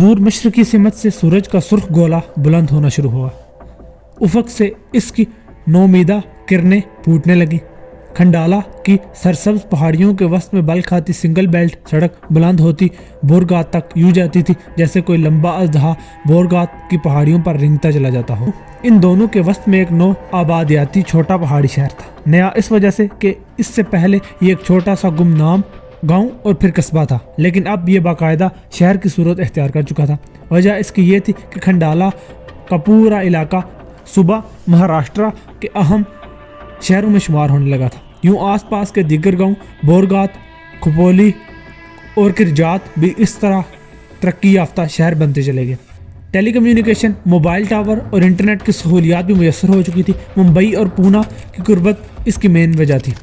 دور مشرقی سمت سے سورج کا سرخ گولا بلند ہونا شروع ہوا. افق سے اس کی نومیدہ کرنیں پھوٹنے لگیں. کھنڈالہ کی سرسبز پہاڑیوں کے وسط میں بل کھاتی سنگل بیلٹ سڑک بلند ہوتی بورگات تک یوں جاتی تھی جیسے کوئی لمبا اژدہا بورگات کی پہاڑیوں پر رینگتا چلا جاتا ہو. ان دونوں کے وسط میں ایک نو آبادیاتی چھوٹا پہاڑی شہر تھا. نیا اس وجہ سے کہ اس سے پہلے یہ ایک چھوٹا سا گمنام گاؤں اور پھر قصبہ تھا، لیکن اب یہ باقاعدہ شہر کی صورت اختیار کر چکا تھا. وجہ اس کی یہ تھی کہ کھنڈالہ کا پورا علاقہ صوبہ مہاراشٹرا کے اہم شہروں میں شمار ہونے لگا تھا. یوں آس پاس کے دیگر گاؤں بورگات، کھپولی اور کرجات بھی اس طرح ترقی یافتہ شہر بنتے چلے گئے. ٹیلی کمیونیکیشن، موبائل ٹاور اور انٹرنیٹ کی سہولیات بھی میسر ہو چکی تھی. ممبئی اور پونا کی قربت اس کی مین وجہ تھی.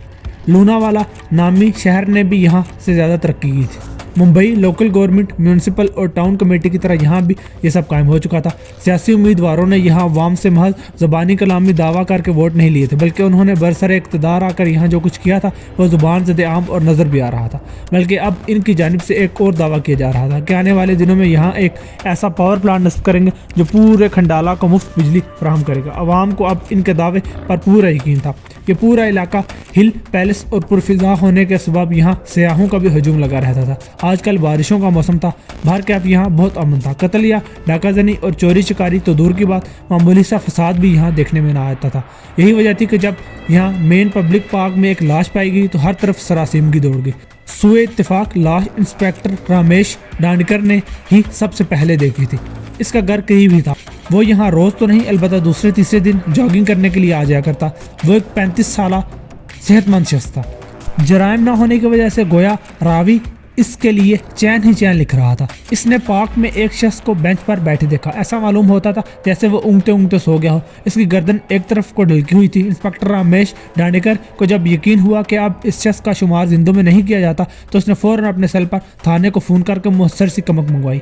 لوناوالا نامی شہر نے بھی یہاں سے زیادہ ترقی کی تھی. ممبئی لوکل گورنمنٹ، میونسپل اور ٹاؤن کمیٹی کی طرح یہاں بھی یہ سب قائم ہو چکا تھا. سیاسی امیدواروں نے یہاں عوام سے محض زبانی کلامی دعویٰ کر کے ووٹ نہیں لیے تھے، بلکہ انہوں نے برسر اقتدار آ کر یہاں جو کچھ کیا تھا وہ زبان زد عام اور نظر بھی آ رہا تھا. بلکہ اب ان کی جانب سے ایک اور دعویٰ کیا جا رہا تھا کہ آنے والے دنوں میں یہاں ایک ایسا پاور پلانٹ نصب کریں گے جو پورے کھنڈالہ کو مفت بجلی فراہم کرے گا. عوام کو اب ان کے دعوے پر پورا یقین تھا. یہ پورا علاقہ ہل پیلس اور پرفضا ہونے کے سبب یہاں سیاحوں کا بھی ہجوم لگا رہتا تھا. آج کل بارشوں کا موسم تھا، باہر کے اب یہاں بہت امن تھا. قتل یا ڈاکہ زنی اور چوری چکاری تو دور کی بات، معمولی سا فساد بھی یہاں دیکھنے میں نہ آتا تھا. یہی وجہ تھی کہ جب یہاں مین پبلک پارک میں ایک لاش پائی گئی تو ہر طرف سراسیمگی دوڑ گئی. سوئے اتفاق لاش انسپیکٹر رامیش ڈانڈکر نے ہی سب سے پہلے دیکھی تھی. اس کا گھر کہیں بھی تھا. وہ یہاں روز تو نہیں، البتہ دوسرے تیسرے دن جاگنگ کرنے کے لیے آ جایا کرتا. وہ ایک 35 سالہ صحت مند شخص تھا. جرائم نہ ہونے کی وجہ سے گویا راوی اس کے لیے چین ہی چین لکھ رہا تھا. اس نے پارک میں ایک شخص کو بینچ پر بیٹھے دیکھا. ایسا معلوم ہوتا تھا جیسے وہ اونگتے اونگتے سو گیا ہو. اس کی گردن ایک طرف کو ڈھلکی ہوئی تھی. انسپیکٹر رامیش ڈانڈیکر کو جب یقین ہوا کہ اب اس شخص کا شمار زندوں میں نہیں کیا جاتا تو اس نے فوراً اپنے سیل پر تھانے کو فون کر کے مؤثر سی کمک منگوائی.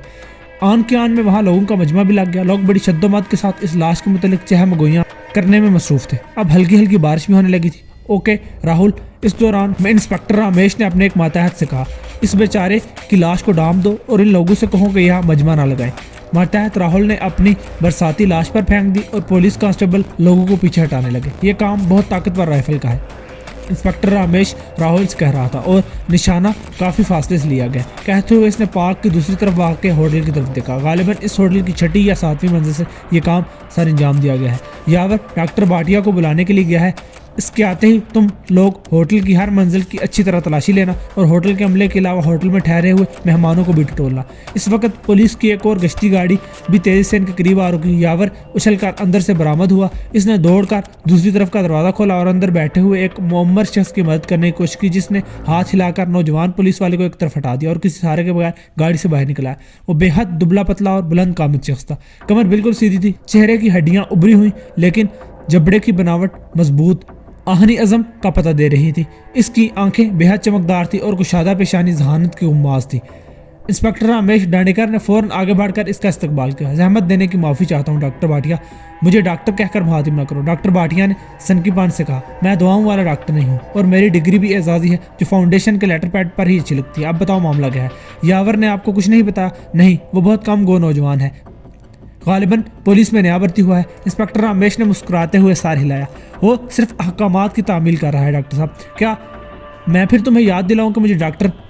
آن کے آن میں وہاں لوگوں کا مجمع بھی لگ گیا. لوگ بڑی شد و مت کے ساتھ اس لاش کے متعلق چہم گوئیاں کرنے میں مصروف تھے. اب ہلکی ہلکی بارش بھی ہونے لگی تھی. اوکے راہل، اس دوران میں انسپیکٹر رامیش نے اپنے ایک ماتحت سے کہا، اس بیچارے کی لاش کو ڈانپ دو اور ان لوگوں سے کہو کہ یہاں مجمع نہ لگائیں. ماتحت راہل نے اپنی برساتی لاش پر پھینک دی اور پولیس کانسٹیبل لوگوں کو پیچھے ہٹانے لگے. یہ کام بہت طاقتور رائفل کا ہے، انسپیکٹر رامیش راہل سے کہہ رہا تھا، اور نشانہ کافی فاصلے سے لیا گیا. کہتے ہوئے اس نے پارک کی دوسری طرف واقع ہوٹل کی طرف دیکھا. غالباً اس ہوٹل کی 6 یا 7ویں منزل سے یہ کام سر انجام دیا گیا ہے. یاور ڈاکٹر بھاٹیا کو بلانے کے لیے گیا ہے. اس کے آتے ہی تم لوگ ہوٹل کی ہر منزل کی اچھی طرح تلاشی لینا اور ہوٹل کے عملے کے علاوہ ہوٹل میں ٹھہرے ہوئے مہمانوں کو بھی ٹٹولنا. اس وقت پولیس کی ایک اور گشتی گاڑی بھی تیزی سے ان کے قریب آ رکی. یاور اچھل کر اندر سے برآمد ہوا. اس نے دوڑ کر دوسری طرف کا دروازہ کھولا اور اندر بیٹھے ہوئے ایک معمر شخص کی مدد کرنے کی کوشش کی، جس نے ہاتھ ہلا کر نوجوان پولیس والے کو ایک طرف ہٹا دیا اور کسی سہارے کے بغیر گاڑی سے باہر نکلا. وہ بے حد دبلا پتلا اور بلند قامت شخص تھا. کمر بالکل سیدھی تھی، چہرے کی ہڈیاں ابری ہوئی لیکن جبڑے کی بناوٹ مضبوط آہنی عزم کا پتہ دے رہی تھی. اس کی آنکھیں بے حد چمکدار تھی اور کشادہ پیشانی ذہانت کی غماز تھی. انسپیکٹر رامیش ڈانڈیکر نے فوراً آگے بڑھ کر اس کا استقبال کیا. زحمت دینے کی معافی چاہتا ہوں ڈاکٹر بھاٹیا، مجھے ڈاکٹر کہہ کر مخاطب نہ کرو. ڈاکٹر بھاٹیا نے سنکی پان سے کہا، میں دعاؤں والا ڈاکٹر نہیں ہوں اور میری ڈگری بھی اعزازی ہے جو فاؤنڈیشن کے لیٹر پیڈ پر ہی اچھی لگتی ہے. اب بتاؤ معاملہ کیا ہے؟ یاور نے آپ کو کچھ نہیں بتایا؟ نہیں، وہ بہت کم گو نوجوان ہے، غالباً پولیس میں نیا بھرتی ہوا ہے. انسپیکٹر رامیش نے مسکراتے ہوئے سر ہلایا. وہ صرف احکامات کی تعمیل کر رہا ہے ڈاکٹر صاحب. کیا میں پھر تمہیں یاد دلاؤں کہ مجھے ڈاکٹر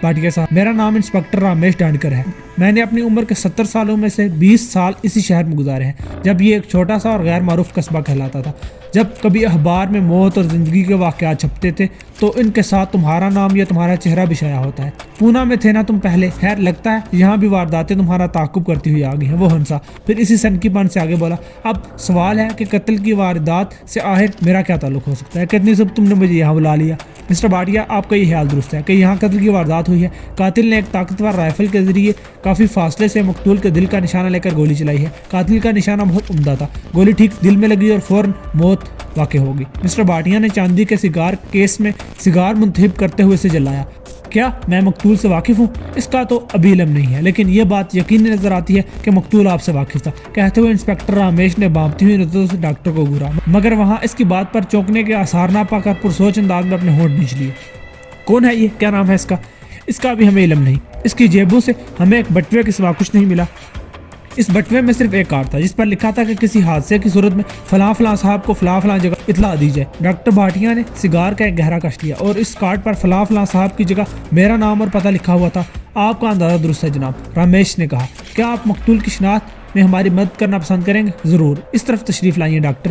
بھاٹیا صاحب، میرا نام انسپیکٹر رامیش ڈانڈکر ہے. میں نے اپنی عمر کے 70 سالوں میں سے 20 سال اسی شہر میں گزارے ہیں، جب یہ ایک چھوٹا سا اور غیر معروف قصبہ کہلاتا تھا. جب کبھی اخبار میں موت اور زندگی کے واقعات چھپتے تھے تو ان کے ساتھ تمہارا نام یا تمہارا چہرہ بھی شائع ہوتا ہے. پونا میں تھے نا تم پہلے؟ خیر لگتا ہے یہاں بھی وارداتیں تمہارا تعاقب کرتی ہوئی آ گئی ہیں. وہ ہنسا، پھر اسی سنکی پن سے آگے بولا، اب سوال ہے کہ قتل کی واردات سے آخر میرا کیا تعلق ہو سکتا ہے؟ کتنی صبح تم نے مجھے یہاں بلا لیا. مسٹر بھاٹیا، آپ کا یہ خیال درست ہے کہ یہاں قتل کی واردات ہوئی ہے. قاتل نے ایک طاقتور رائفل کے ذریعے کافی فاصلے سے مقتول کے دل کا نشانہ لے کر گولی چلائی ہے. قاتل کا نشانہ بہت عمدہ تھا. گولی ٹھیک دل میں لگی اور فوراً موت واقع ہوگی. مسٹر بھاٹیا نے چاندی کے سگار کیس میں سگار منتخب کرتے ہوئے اسے جلایا. کیا میں مقتول سے واقف ہوں؟ اس کا تو ابھی علم نہیں ہے، لیکن یہ بات یقینی نظر آتی ہے کہ مقتول آپ سے واقف تھا. کہتے ہوئے انسپیکٹر رامیش نے بانپتی ہوئی نظروں سے ڈاکٹر کو گھورا، مگر وہاں اس کی بات پر چونکنے کے آثار نہ پا کر پرسوچ انداز میں اپنے ہونٹ بھینچ لیے. کون ہے یہ؟ کیا نام ہے اس کا؟ اس کا بھی ہمیں علم نہیں۔ اس کی جیبوں سے ہمیں ایک بٹوے کے سوا کچھ نہیں ملا۔ اس بٹوے میں صرف ایک کارڈ تھا جس پر لکھا تھا کہ کسی حادثے کی صورت میں فلاں فلاں صاحب کو فلاں فلاں جگہ اطلاع دی جائے۔ ڈاکٹر بھاٹیا نے سگار کا ایک گہرا کش لیا اور اس کارڈ پر فلاں فلاں صاحب کی جگہ میرا نام اور پتہ لکھا ہوا تھا۔ آپ کا اندازہ درست ہے جناب، رمیش نے کہا۔ کیا آپ مقتول کی شناخت میں ہماری مدد کرنا پسند کریں گے؟ ضرور، اس طرف تشریف لائیے ڈاکٹر۔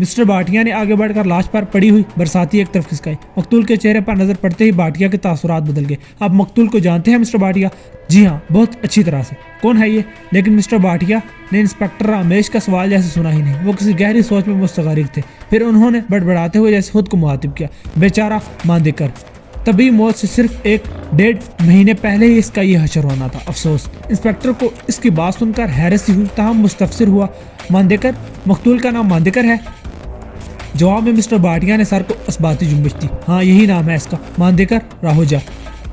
مسٹر بھاٹیا نے آگے بڑھ کر لاش پر پڑی ہوئی برساتی ایک طرف کھسکائی۔ مقتول کے چہرے پر نظر پڑتے ہی بھاٹیا کے تاثرات بدل گئے۔ آپ مقتول کو جانتے ہیں مسٹر بھاٹیا؟ جی ہاں، بہت اچھی طرح سے۔ کون ہے یہ؟ لیکن مسٹر بھاٹیا نے انسپکٹر رمیش کا سوال جیسے سنا ہی نہیں۔ وہ کسی گہری سوچ میں مستغرق تھے۔ پھر انہوں نے بڑبڑاتے ہوئے جیسے خود کو مخاطب کیا، بیچارہ ماندیکر، طبی موت سے صرف 1.5 مہینے پہلے ہی اس کا یہ حشر ہونا تھا۔ افسوس۔ انسپکٹر کو اس کی بات سن کر حیرت سی ہوئی، تاہم مستفسر ہوا۔ ماندیکر؟ مقتول کا نام ماندیکر ہے؟ جواب میں مسٹر بھاٹیا نے سر کو اثباتی جنبش دی۔ ہاں، یہی نام ہے اس کا، ماندیکر راہوجا،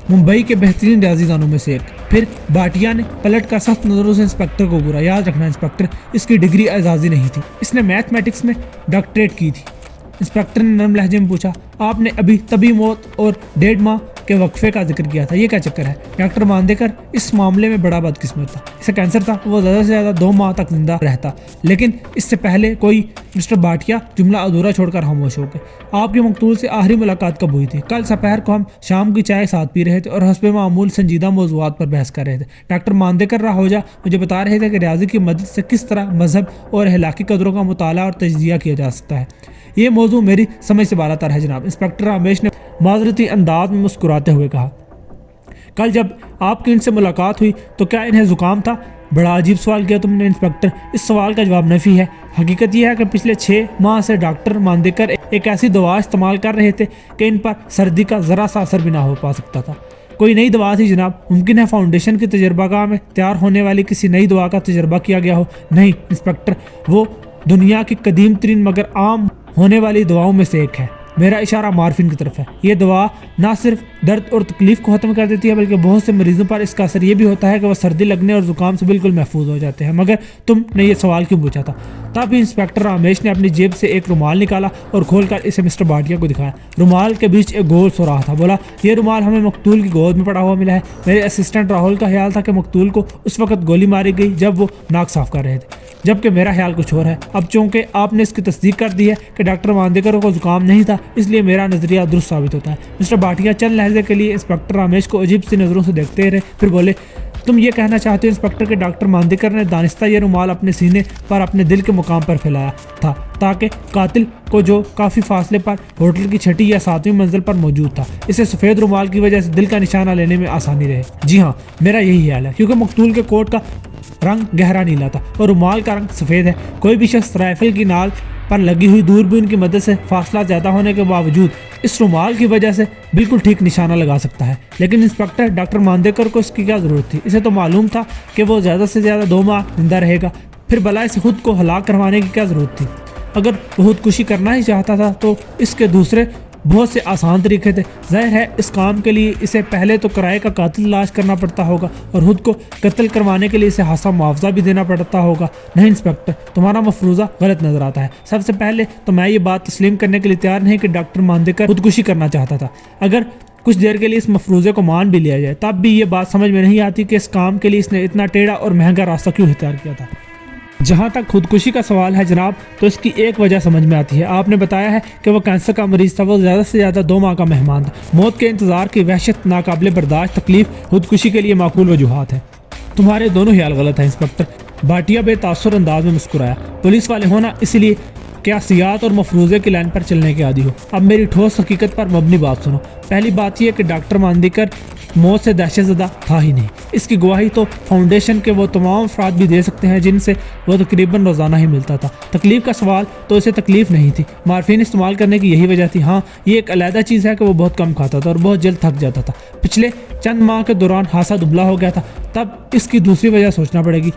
ممبئی کے بہترین ریاضی دانوں میں سے ایک۔ پھر بھاٹیا نے پلٹ کر سخت نظروں سے انسپکٹر کو گھورا۔ یاد رکھنا انسپکٹر، اس کی ڈگری اعزازی نہیں تھی، اس نے میتھمیٹکس میں ڈاکٹریٹ کی تھی۔ انسپکٹر نے نرم لہجے میں پوچھا، آپ نے ابھی طبی موت اور 1.5 ماہ کے وقفے کا ذکر کیا تھا، یہ کیا چکر ہے؟ ڈاکٹر ماندیکر اس معاملے میں بڑا بدقسمت تھا، اسے کینسر تھا، وہ زیادہ سے زیادہ 2 ماہ تک زندہ رہتا، لیکن اس سے پہلے کوئی… مسٹر بھاٹیا جملہ ادھورا چھوڑ کر خاموش ہو گئے۔ آپ کی مقتول سے آخری ملاقات کب ہوئی تھی؟ کل دوپہر کو ہم شام کی چائے ساتھ پی رہے تھے اور حسب معمول سنجیدہ موضوعات پر بحث کر رہے تھے۔ ڈاکٹر ماندیکر راہوجا مجھے بتا رہے تھے کہ ریاضی کی مدد سے کس طرح مذہب اور اخلاقی قدروں کا مطالعہ اور تجزیہ کیا جا سکتا ہے۔ یہ موضوع میری سمجھ سے بالا تر ہے جناب، انسپکٹر رمیش نے معذرتی انداز میں مسکراتے ہوئے کہا۔ کل جب آپ کی ان سے ملاقات ہوئی تو کیا انہیں زکام تھا؟ بڑا عجیب سوال کیا تم نے انسپکٹر، اس سوال کا جواب نفی ہے۔ حقیقت یہ ہے کہ پچھلے 6 ماہ سے ڈاکٹر ماندیکر ایک ایسی دوا استعمال کر رہے تھے کہ ان پر سردی کا ذرا سا اثر بھی نہ ہو پا سکتا تھا۔ کوئی نئی دوا تھی جناب؟ ممکن ہے فاؤنڈیشن کی تجربہ گاہ میں تیار ہونے والی کسی نئی دوا کا تجربہ کیا گیا ہو۔ نہیں انسپکٹر، وہ دنیا کی قدیم ترین مگر عام ہونے والی دواؤں میں سے ایک ہے۔ میرا اشارہ مارفین کی طرف ہے۔ یہ دوا نہ صرف درد اور تکلیف کو ختم کر دیتی ہے بلکہ بہت سے مریضوں پر اس کا اثر یہ بھی ہوتا ہے کہ وہ سردی لگنے اور زکام سے بالکل محفوظ ہو جاتے ہیں۔ مگر تم نے یہ سوال کیوں پوچھا تھا؟ تب انسپکٹر رمیش نے اپنی جیب سے ایک رومال نکالا اور کھول کر اسے مسٹر بھاٹیا کو دکھایا۔ رومال کے بیچ ایک گول سوراخ تھا۔ بولا، یہ رومال ہمیں مقتول کی گود میں پڑا ہوا ملا ہے۔ میرے اسسٹنٹ راہل کا خیال تھا کہ مقتول کو اس وقت گولی ماری گئی جب وہ ناک صاف کر رہے تھے، جبکہ میرا خیال کچھ اور ہے۔ اب چونکہ آپ نے اس کی تصدیق کر دی ہے کہ ڈاکٹر ماندیکر کو زکام نہیں تھا، اس لیے میرا نظریہ درست ثابت ہوتا ہے۔ مسٹر بھاٹیا چند لہجے کے لیے انسپکٹر رمیش کو عجیب سی نظروں سے دیکھتے رہے، پھر بولے، تم یہ کہنا چاہتے ہو انسپکٹر کہ ڈاکٹر ماندیکر نے دانستہ یہ رومال اپنے سینے پر اپنے دل کے مقام پر پھیلایا تھا تاکہ قاتل کو، جو کافی فاصلے پر ہوٹل کی 6 یا 7ویں منزل پر موجود تھا، اسے سفید رومال کی وجہ سے دل کا نشانہ لینے میں آسانی رہے؟ جی ہاں، میرا یہی خیال ہے، کیونکہ مقتول کے کوٹ کا رنگ گہرا نیلا تھا اور رومال کا رنگ سفید ہے۔ کوئی بھی شخص رائفل کی نال پر لگی ہوئی دوربین کی مدد سے فاصلہ زیادہ ہونے کے باوجود اس رومال کی وجہ سے بالکل ٹھیک نشانہ لگا سکتا ہے۔ لیکن انسپکٹر، ڈاکٹر ماندیکر کو اس کی کیا ضرورت تھی؟ اسے تو معلوم تھا کہ وہ زیادہ سے زیادہ 2 ماہ زندہ رہے گا، پھر بلا اسے خود کو ہلاک کروانے کی کیا ضرورت تھی؟ اگر وہ خودکشی کرنا ہی چاہتا تھا تو اس کے دوسرے بہت سے آسان طریقے تھے۔ ظاہر ہے اس کام کے لیے اسے پہلے تو کرائے کا قاتل تلاش کرنا پڑتا ہوگا اور خود کو قتل کروانے کے لیے اسے خاصا معاوضہ بھی دینا پڑتا ہوگا۔ نہیں انسپکٹر، تمہارا مفروضہ غلط نظر آتا ہے۔ سب سے پہلے تو میں یہ بات تسلیم کرنے کے لیے تیار نہیں کہ ڈاکٹر ماندیکر خودکشی کرنا چاہتا تھا۔ اگر کچھ دیر کے لیے اس مفروضے کو مان بھی لیا جائے تب بھی یہ بات سمجھ میں نہیں آتی کہ اس کام کے لیے اس نے اتنا ٹیڑھا اور مہنگا راستہ کیوں اختیار کیا تھا۔ جہاں تک خودکشی کا سوال ہے جناب، تو اس کی ایک وجہ سمجھ میں آتی ہے۔ آپ نے بتایا ہے کہ وہ کینسر کا مریض تھا، وہ زیادہ سے زیادہ 2 ماہ کا مہمان تھا۔ موت کے انتظار کی وحشت، ناقابل برداشت تکلیف خودکشی کے لیے معقول وجوہات ہیں۔ تمہارے دونوں خیال غلط ہیں انسپکٹر۔ بھاٹیا بے تاثر انداز میں مسکرایا۔ پولیس والے ہونا اس لیے قیاسیات اور مفروضے کی لائن پر چلنے کے عادی ہو۔ اب میری ٹھوس حقیقت پر مبنی بات سنو۔ پہلی بات یہ کہ ڈاکٹر ماندیکر موت سے دہشت زدہ تھا ہی نہیں۔ اس کی گواہی تو فاؤنڈیشن کے وہ تمام افراد بھی دے سکتے ہیں جن سے وہ تقریباً روزانہ ہی ملتا تھا۔ تکلیف کا سوال تو اسے تکلیف نہیں تھی، مارفین استعمال کرنے کی یہی وجہ تھی۔ ہاں، یہ ایک علیحدہ چیز ہے کہ وہ بہت کم کھاتا تھا اور بہت جلد تھک جاتا تھا۔ پچھلے چند ماہ کے دوران خاصا دبلا ہو گیا تھا۔ تب اس کی دوسری وجہ سوچنا پڑے گی،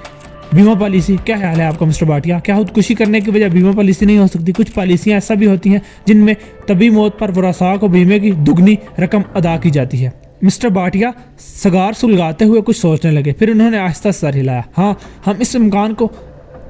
بیمہ پالیسی۔ کیا خیال ہے آپ کا مسٹر بھاٹیا؟ کیا خودکشی کرنے کی وجہ بیمہ پالیسی نہیں ہو سکتی؟ کچھ پالیسیاں ایسا بھی ہوتی ہیں جن میں طبی موت پر ورثاء کو بیمے کی دگنی رقم ادا کی جاتی ہے۔ مسٹر بھاٹیا سگار سلگاتے ہوئے کچھ سوچنے لگے، پھر انہوں نے آہستہ سر ہلایا۔ ہاں، ہم اس امکان کو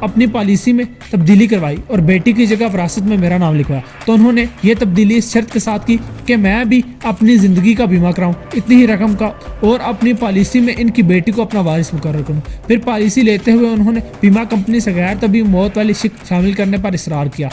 اپنی پالیسی میں تبدیلی کروائی اور بیٹی کی جگہ وراثت میں میرا نام لکھوایا تو انہوں نے یہ تبدیلی اس شرط کے ساتھ کی کہ میں بھی اپنی زندگی کا بیمہ کراؤں اتنی ہی رقم کا اور اپنی پالیسی میں ان کی بیٹی کو اپنا وارث مقرر کروں۔ پھر پالیسی لیتے ہوئے انہوں نے بیمہ کمپنی سے غیر طبی موت والی شق شامل کرنے پر اصرار کیا۔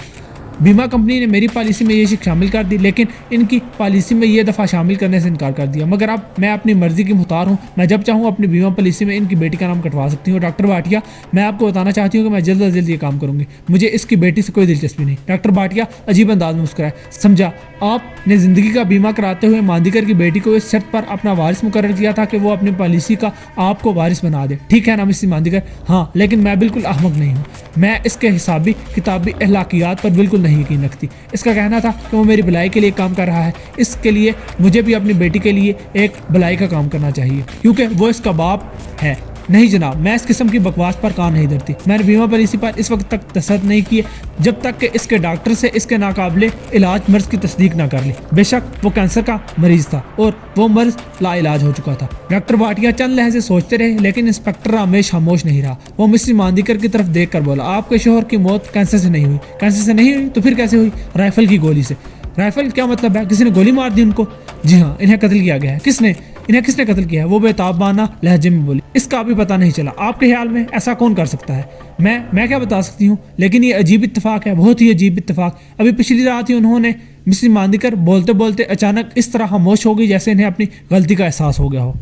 بیمہ کمپنی نے میری پالیسی میں یہ شق شامل کر دی لیکن ان کی پالیسی میں یہ دفعہ شامل کرنے سے انکار کر دیا، مگر اب میں اپنی مرضی کی مختار ہوں، میں جب چاہوں اپنی بیمہ پالیسی میں ان کی بیٹی کا نام کٹوا سکتی ہوں۔ ڈاکٹر بھاٹیا، میں آپ کو بتانا چاہتی ہوں کہ میں جلد از جلد یہ کام کروں گی، مجھے اس کی بیٹی سے کوئی دلچسپی نہیں۔ ڈاکٹر بھاٹیا عجیب انداز میں مسکرائے، سمجھا آپ نے زندگی کا بیمہ کراتے ہوئے ماندیکر کی بیٹی کو اس شرط پر اپنا وارث مقرر کیا تھا کہ وہ اپنی پالیسی کا آپ کو وارث بنا دے، ٹھیک ہے نا مسز ماندیکر؟ ہاں، لیکن میں بالکل احمق نہیں ہوں، میں اس کے حسابی کتابی اخلاقیات پر بالکل نہیں یقین رکھتی۔ اس کا کہنا تھا کہ وہ میری بھلائی کے لیے کام کر رہا ہے، اس کے لیے مجھے بھی اپنی بیٹی کے لیے ایک بھلائی کا کام کرنا چاہیے کیونکہ وہ اس کا باپ ہے۔ نہیں جناب، میں اس قسم کی بکواس پر کان نہیں دھرتی۔ میں نے بیمہ پالیسی پر اس وقت تک دستخط نہیں کیے جب تک کہ اس کے ڈاکٹر سے اس کے ناقابل علاج مرض کی تصدیق نہ کر لی۔ بے شک وہ کینسر کا مریض تھا اور وہ مرض لا علاج ہو چکا تھا۔ ڈاکٹر بھاٹیا چند لحظے سوچتے رہے لیکن انسپکٹر رمیش خاموش نہیں رہا۔ وہ مسز ماندیکر کی طرف دیکھ کر بولا، آپ کے شوہر کی موت کینسر سے نہیں ہوئی۔ کینسر سے نہیں ہوئی تو پھر کیسے ہوئی؟ رائفل کی گولی سے۔ رائفل کیا مطلب ہے؟ کسی نے گولی مار دی ان کو؟ جی ہاں، انہیں قتل کیا گیا ہے۔ کس نے؟ انہیں کس نے قتل کیا ہے؟ وہ بے تابانہ لہجے میں بولی۔ اس کا بھی پتہ نہیں چلا۔ آپ کے خیال میں ایسا کون کر سکتا ہے؟ میں کیا بتا سکتی ہوں، لیکن یہ عجیب اتفاق ہے، بہت ہی عجیب اتفاق۔ ابھی پچھلی رات ہی انہوں نے مسز ماندیکر بولتے بولتے اچانک اس طرح خاموش ہو گئی جیسے انہیں اپنی غلطی کا احساس ہو گیا ہو۔